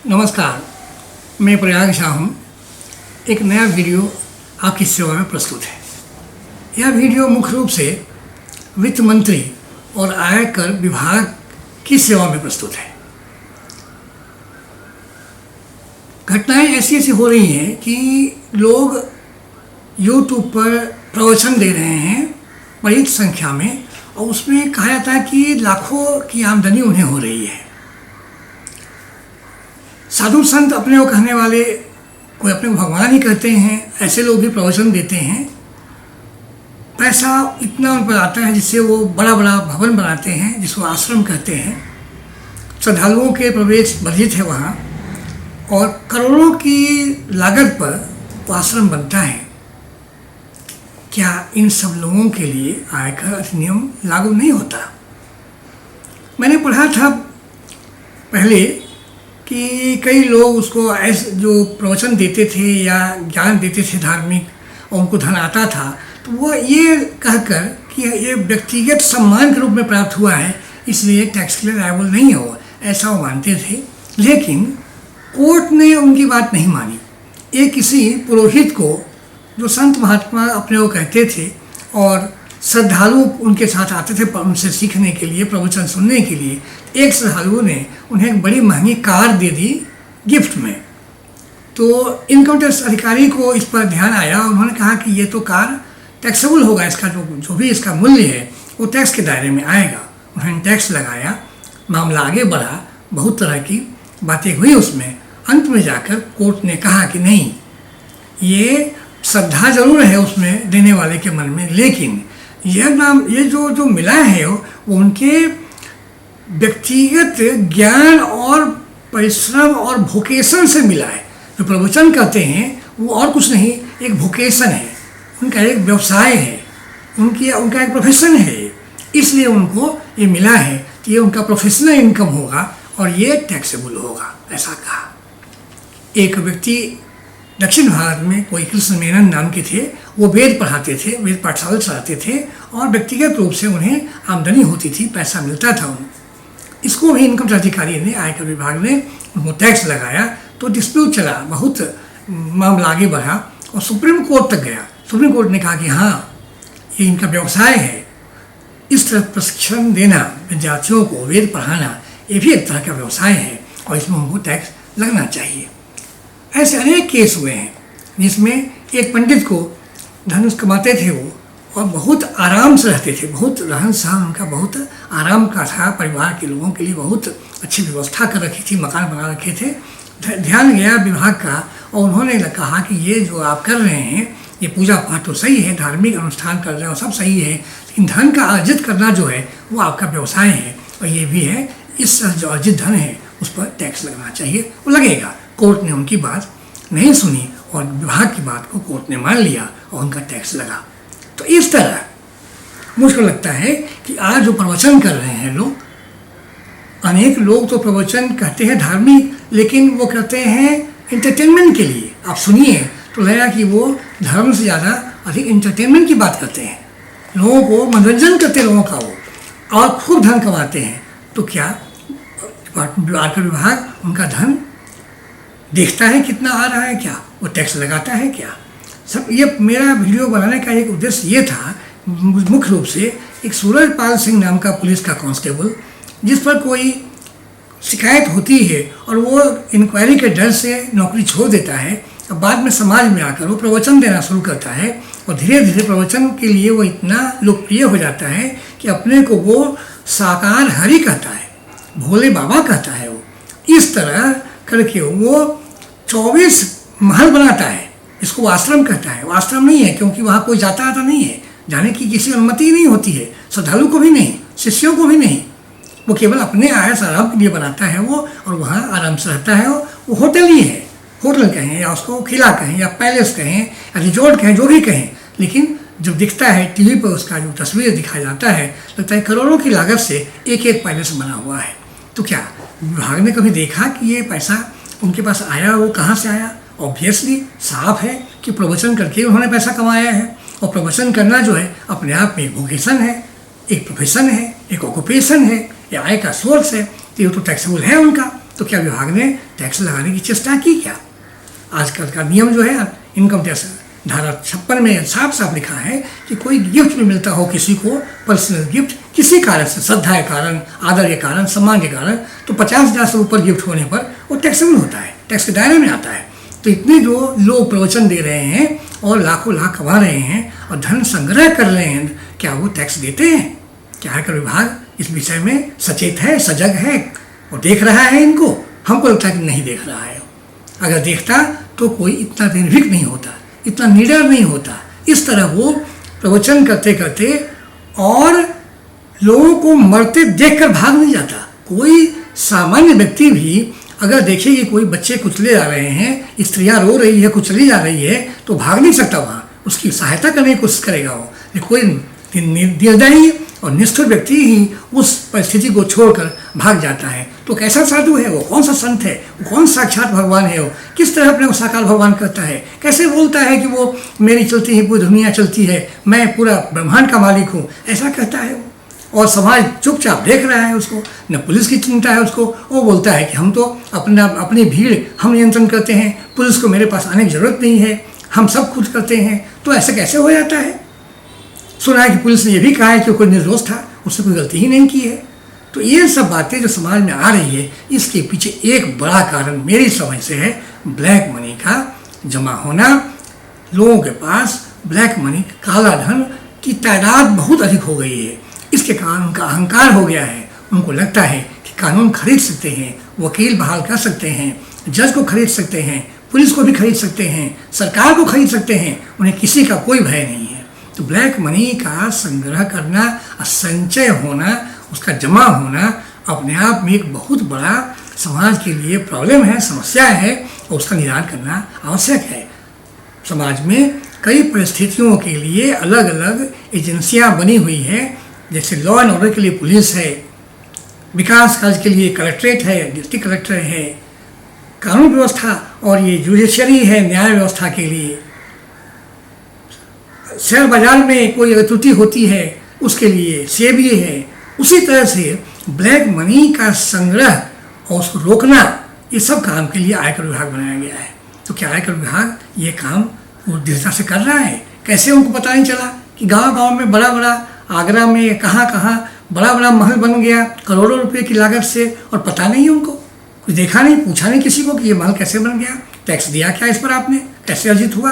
नमस्कार, मैं प्रयाग शाह हूँ। एक नया वीडियो आपकी सेवा में प्रस्तुत है। यह वीडियो मुख्य रूप से वित्त मंत्री और आयकर विभाग की सेवा में प्रस्तुत है। घटनाएं ऐसी ऐसी हो रही हैं कि लोग YouTube पर प्रवचन दे रहे हैं बड़ी संख्या में, और उसमें कहा जाता है कि लाखों की आमदनी उन्हें हो रही है। साधु संत अपने को कहने वाले, कोई अपने को भगवान ही कहते हैं, ऐसे लोग भी प्रवचन देते हैं। पैसा इतना उन पर आता है जिससे वो बड़ा बड़ा भवन बनाते हैं, जिसको आश्रम कहते हैं। श्रद्धालुओं के प्रवेश वर्जित है वहाँ, और करोड़ों की लागत पर वो आश्रम बनता है। क्या इन सब लोगों के लिए आयकर अधिनियम लागू नहीं होता? मैंने पढ़ा था पहले कि कई लोग उसको ऐसे जो प्रवचन देते थे या ज्ञान देते थे धार्मिक, और उनको धन आता था, तो वो ये कहकर कि ये व्यक्तिगत सम्मान के रूप में प्राप्त हुआ है, इसलिए टैक्स के लिए लायबल नहीं हो, ऐसा वो मानते थे। लेकिन कोर्ट ने उनकी बात नहीं मानी। ये किसी पुरोहित को, जो संत महात्मा अपने को कहते थे और श्रद्धालु उनके साथ आते थे उनसे सीखने के लिए, प्रवचन सुनने के लिए, एक श्रद्धालु ने उन्हें एक बड़ी महंगी कार दे दी गिफ्ट में। तो इनकम टैक्स अधिकारी को इस पर ध्यान आया, उन्होंने कहा कि ये तो कार टैक्सेबल होगा, इसका जो भी इसका मूल्य है वो टैक्स के दायरे में आएगा। उन्होंने टैक्स लगाया, मामला आगे बढ़ा, बहुत तरह की बातें हुई उसमें। अंत में जाकर कोर्ट ने कहा कि नहीं, ये श्रद्धा जरूर है उसमें देने वाले के मन में, लेकिन ये जो मिला है वो उनके व्यक्तिगत ज्ञान और परिश्रम और वोकेशन से मिला है। जो प्रवचन कहते हैं वो और कुछ नहीं, एक वोकेशन है, उनका एक व्यवसाय है, उनका एक प्रोफेशन है, इसलिए उनको ये मिला है। तो ये उनका प्रोफेशनल इनकम होगा और ये टैक्सेबल होगा, ऐसा कहा। एक व्यक्ति दक्षिण भारत में, कोई कृष्ण मेनन नाम के थे, वो वेद पढ़ाते थे, वेद पाठशाला चलाते थे, और व्यक्तिगत रूप से उन्हें आमदनी होती थी, पैसा मिलता था उन्हें। इसको भी इनकम टैक्स अधिकारी ने, आयकर विभाग ने उनको टैक्स लगाया, तो डिस्प्यूट चला, बहुत मामला आगे बढ़ा और सुप्रीम कोर्ट तक गया। सुप्रीम कोर्ट ने कहा कि हाँ, ये इनका व्यवसाय है, इस तरह प्रशिक्षण देना विद्यार्थियों को, वेद पढ़ाना, ये भी एक तरह का व्यवसाय है और इसमें उनको टैक्स लगना चाहिए। ऐसे अनेक केस हुए हैं जिसमें एक पंडित को धनुष कमाते थे वो, और बहुत आराम से रहते थे, बहुत रहन सहन उनका बहुत आराम का था, परिवार के लोगों के लिए बहुत अच्छी व्यवस्था कर रखी थी, मकान बना रखे थे। ध्यान गया विभाग का, और उन्होंने कहा कि ये जो आप कर रहे हैं, ये पूजा पाठ तो सही है, धार्मिक अनुष्ठान कर रहे हो, सब सही है, लेकिन धन का अर्जित करना जो है वो आपका व्यवसाय है, और ये भी है, इस जो अर्जित धन है उस पर टैक्स लगना चाहिए। वो लगेगा। कोर्ट ने उनकी बात नहीं सुनी और विभाग की बात को कोर्ट ने मान लिया और उनका टैक्स लगा। तो इस तरह मुझको लगता है कि आज जो प्रवचन कर रहे हैं लोग, अनेक लोग तो प्रवचन कहते हैं धार्मिक, लेकिन वो कहते हैं एंटरटेनमेंट के लिए। आप सुनिए तो लगेगा कि वो धर्म से ज़्यादा अधिक एंटरटेनमेंट की बात करते हैं, लोगों को मनोरंजन करते हैं लोगों का वो, और खूब धन कमाते हैं। तो क्या आयकर विभाग उनका धन देखता है कितना आ रहा है? क्या वो टैक्स लगाता है? क्या सब? ये मेरा वीडियो बनाने का एक उद्देश्य ये था, मुख्य रूप से एक सूरजपाल सिंह नाम का पुलिस का कांस्टेबल, जिस पर कोई शिकायत होती है और वो इंक्वायरी के डर से नौकरी छोड़ देता है, और बाद में समाज में आकर वो प्रवचन देना शुरू करता है, और धीरे धीरे प्रवचन के लिए वो इतना लोकप्रिय हो जाता है कि अपने को वो साकार हरि कहता है, भोले बाबा कहता है। वो इस तरह करके वो 24 महल बनाता है, इसको वो आश्रम कहता है। वो आश्रम नहीं है, क्योंकि वहाँ कोई जाता आता नहीं है, जाने की किसी अनुमति नहीं होती है, श्रद्धालु को भी नहीं, शिष्यों को भी नहीं। वो केवल अपने आयस आराम के लिए बनाता है वो, और वहाँ आराम से रहता है। वो होटल ही है, होटल कहें या उसको किला कहें या पैलेस कहें या रिजॉर्ट कहें, जो भी कहें, लेकिन जो दिखता है टीवी पर, उसका जो तस्वीर दिखाया जाता है, लगता है करोड़ों की लागत से एक एक पैलेस बना हुआ है। तो क्या विभाग ने कभी देखा कि ये पैसा उनके पास आया, वो कहाँ से आया? ऑब्वियसली साफ है कि प्रवचन करके उन्होंने पैसा कमाया है, और प्रवचन करना जो है अपने आप में एक वोकेशन है, एक प्रोफेशन है, एक ऑक्यूपेशन है, या आय का सोर्स है, तो ये तो टैक्सेबल है उनका। तो क्या विभाग ने टैक्स लगाने की चेष्टा की क्या? आजकल का नियम जो है इनकम टैक्स धारा 56 में साफ साफ लिखा है कि कोई गिफ्ट भी मिलता हो किसी को, पर्सनल गिफ्ट, किसी कारण से, श्रद्धा के कारण, आदर के कारण, सम्मान के कारण, तो 50,000 से ऊपर गिफ्ट होने पर वो टैक्सेबल होता है, टैक्स के दायरे में आता है। तो इतने जो लोग प्रवचन दे रहे हैं और लाखों लाख कमा रहे हैं और धन संग्रह कर रहे हैं, क्या वो टैक्स देते हैं? क्या आयकर विभाग इस विषय में सचेत है, सजग है और देख रहा है इनको? हमको लगता है कि नहीं देख रहा है। अगर देखता तो कोई इतना निर्भीक नहीं होता, इतना निडर नहीं होता। इस तरह वो प्रवचन करते करते और लोगों को मरते देखकर भाग नहीं जाता। कोई सामान्य व्यक्ति भी अगर देखे कि कोई बच्चे कुचले जा रहे हैं, स्त्रियां रो रही है, कुचली जा रही है, तो भाग नहीं सकता वहाँ, उसकी सहायता करने की कोशिश करेगा वो। लेकिन कोई निर्दयी और निष्ठुर व्यक्ति ही उस परिस्थिति को छोड़कर भाग जाता है। तो कैसा साधु है वो? कौन सा संत है वो? कौन साक्षात भगवान है वो? किस तरह अपने को साकार भगवान करता है? कैसे बोलता है कि वो मेरी चलती है पूरी दुनिया चलती है, मैं पूरा ब्रह्मांड का मालिक हूँ, ऐसा कहता है वो। और समाज चुपचाप देख रहा है उसको, न पुलिस की चिंता है उसको। वो बोलता है कि हम तो अपनी भीड़ हम नियंत्रण करते हैं, पुलिस को मेरे पास आने की ज़रूरत नहीं है, हम सब खुद करते हैं। तो ऐसे कैसे हो जाता है? सुना है कि पुलिस ने यह भी कहा है कि कोई निर्दोष था, उसने कोई गलती ही नहीं की है। तो ये सब बातें जो समाज में आ रही है, इसके पीछे एक बड़ा कारण मेरी समझ से है ब्लैक मनी का जमा होना। लोगों के पास ब्लैक मनी, काला धन की तादाद बहुत अधिक हो गई है। इसके कारण उनका अहंकार हो गया है। उनको लगता है कि कानून खरीद सकते हैं, वकील बहाल कर सकते हैं, जज को खरीद सकते हैं, पुलिस को भी खरीद सकते हैं, सरकार को खरीद सकते हैं, उन्हें किसी का कोई भय नहीं है। तो ब्लैक मनी का संग्रह करना, संचय होना, उसका जमा होना अपने आप में एक बहुत बड़ा समाज के लिए प्रॉब्लम है, समस्या है, और उसका निदान करना आवश्यक है। समाज में कई परिस्थितियों के लिए अलग अलग एजेंसियां बनी हुई है, जैसे लॉ एंड ऑर्डर के लिए पुलिस है, विकास कार्य के लिए कलेक्ट्रेट है, डिस्ट्रिक्ट कलेक्टर है, कानून व्यवस्था और ये जुडिशरी है न्याय व्यवस्था के लिए, शेयर बाजार में कोई अगर त्रुटि होती है उसके लिए सेबी है। उसी तरह से ब्लैक मनी का संग्रह और उसको रोकना, ये सब काम के लिए आयकर विभाग बनाया गया है। तो क्या आयकर विभाग ये काम दृढ़ता से कर रहा है? कैसे उनको पता नहीं चला कि गांव-गांव में बड़ा बड़ा, आगरा में कहाँ कहाँ बड़ा बड़ा महल बन गया करोड़ों रुपए की लागत से, और पता नहीं उनको, कुछ देखा नहीं, पूछा नहीं किसी को कि ये महल कैसे बन गया, टैक्स दिया क्या इस पर आपने, कैसे अर्जित हुआ,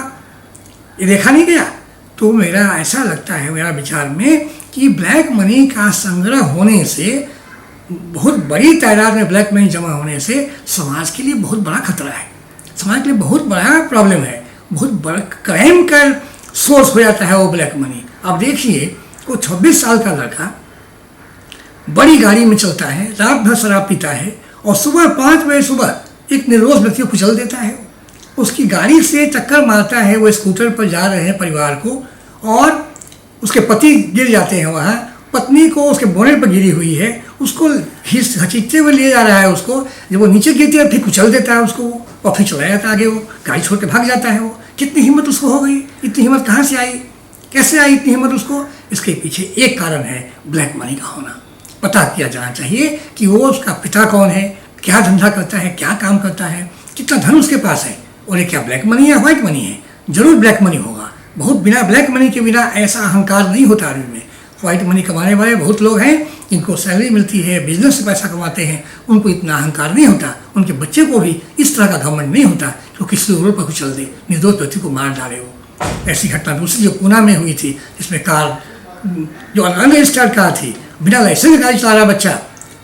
ये देखा नहीं गया। तो मेरा ऐसा लगता है, मेरा विचार में, कि ब्लैक मनी का संग्रह होने से, बहुत बड़ी तादाद में ब्लैक मनी जमा होने से समाज के लिए बहुत बड़ा खतरा है, समाज के लिए बहुत बड़ा प्रॉब्लम है, बहुत बड़ा क्राइम का सोर्स हो जाता है वो ब्लैक मनी। अब देखिए, को 26 साल का लड़का बड़ी गाड़ी में चलता है, रात भर शराब पीता है और सुबह 5 बजे सुबह एक निर्दोष व्यक्ति को कुचल देता है। उसकी गाड़ी से टक्कर मारता है, वो स्कूटर पर जा रहे हैं परिवार को, और उसके पति गिर जाते हैं वहाँ, पत्नी को उसके बोनेट पर गिरी हुई है, उसको घसीटते हुए ले जा रहा है उसको, जब वो नीचे गिरती है फिर कुचल देता है उसको, और फिर चला जाता है आगे, वो गाड़ी छोड़ के भाग जाता है। वो कितनी हिम्मत उसको हो गई, इतनी हिम्मत कहाँ से आई, कैसे आई इतनी हिम्मत उसको? इसके पीछे एक कारण है ब्लैक मनी का होना। पता किया जाना चाहिए कि वो उसका पिता कौन है, क्या धंधा करता है, क्या काम करता है, कितना धन उसके पास है, और ये क्या ब्लैक मनी है, व्हाइट मनी है? जरूर ब्लैक मनी होगा। बहुत बिना ब्लैक मनी के बिना ऐसा अहंकार नहीं होता आदमी में। व्हाइट मनी कमाने वाले बहुत लोग हैं, जिनको सैलरी मिलती है, बिजनेस से पैसा कमाते हैं, उनको इतना अहंकार नहीं होता, उनके बच्चे को भी इस तरह का घमंड नहीं होता कि किसी रोड पर कुचल दे, निर्दोष व्यक्ति को मार डाले। वो ऐसी घटना दूसरी जो पूना में हुई थी, जिसमें कार, जो अनरजिस्टर्ड कार थी, बिना लाइसेंस गाड़ी चला रहा बच्चा,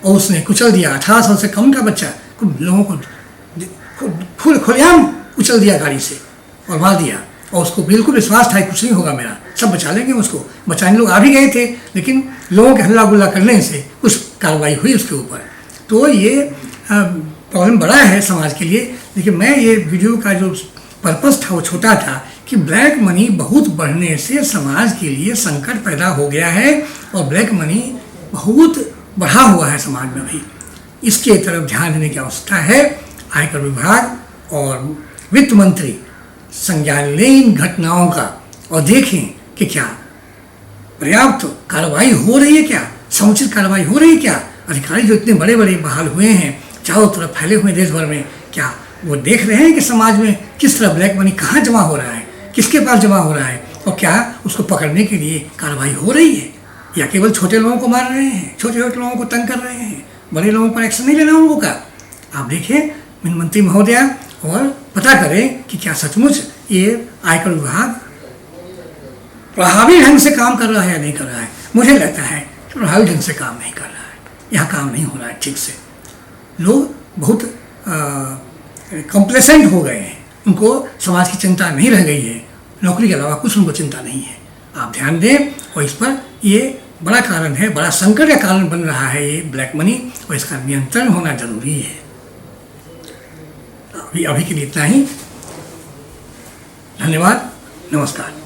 और उसने कुचल दिया 18 साल से कम का बच्चा, लोगों को खुलेआम कुचल दिया गाड़ी से और मार दिया, और उसको बिल्कुल विश्वास था कुछ नहीं होगा मेरा, सब बचा लेंगे उसको। बचाने लोग आ भी गए थे, लेकिन लोगों के हल्ला गुल्ला करने से कुछ कार्रवाई हुई उसके ऊपर। तो ये प्रॉब्लम बड़ा है समाज के लिए। लेकिन मैं ये वीडियो का जो पर्पस था वो छोटा था कि ब्लैक मनी बहुत बढ़ने से समाज के लिए संकट पैदा हो गया है, और ब्लैक मनी बहुत बढ़ा हुआ है समाज में भी। इसके तरफ ध्यान देने की आवश्यकता है। आयकर विभाग और वित्त मंत्री संज्ञान लें इन घटनाओं का, और देखें कि क्या पर्याप्त कार्रवाई हो रही है, क्या समुचित कार्रवाई हो रही है, क्या अधिकारी जो इतने बड़े बड़े बहाल हुए हैं, चारों तरफ फैले हुए देश भर में, क्या वो देख रहे हैं कि समाज में किस तरह ब्लैक मनी कहाँ जमा हो रहा है, किसके पास जमा हो रहा है, और क्या उसको पकड़ने के लिए कार्रवाई हो रही है, या केवल छोटे लोगों को मार रहे हैं, छोटे छोटे लोगों को तंग कर रहे हैं, बड़े लोगों पर एक्शन नहीं लेना उन लोगों का। आप देखिए वित्त मंत्री महोदया, और पता करें कि क्या सचमुच ये आयकर विभाग प्रभावी ढंग से काम कर रहा है या नहीं कर रहा है। मुझे लगता है कि प्रभावी ढंग से काम नहीं कर रहा है, यहाँ काम नहीं हो रहा है ठीक से। लोग बहुत कॉम्प्लेसेंट हो गए हैं, उनको समाज की चिंता नहीं रह गई है, नौकरी के अलावा कुछ उनको चिंता नहीं है। आप ध्यान दें, और इस पर ये बड़ा कारण है, बड़ा संकट का कारण बन रहा है ये ब्लैक मनी, और इसका नियंत्रण होना जरूरी है। अभी के लिए इतना ही। धन्यवाद, नमस्कार।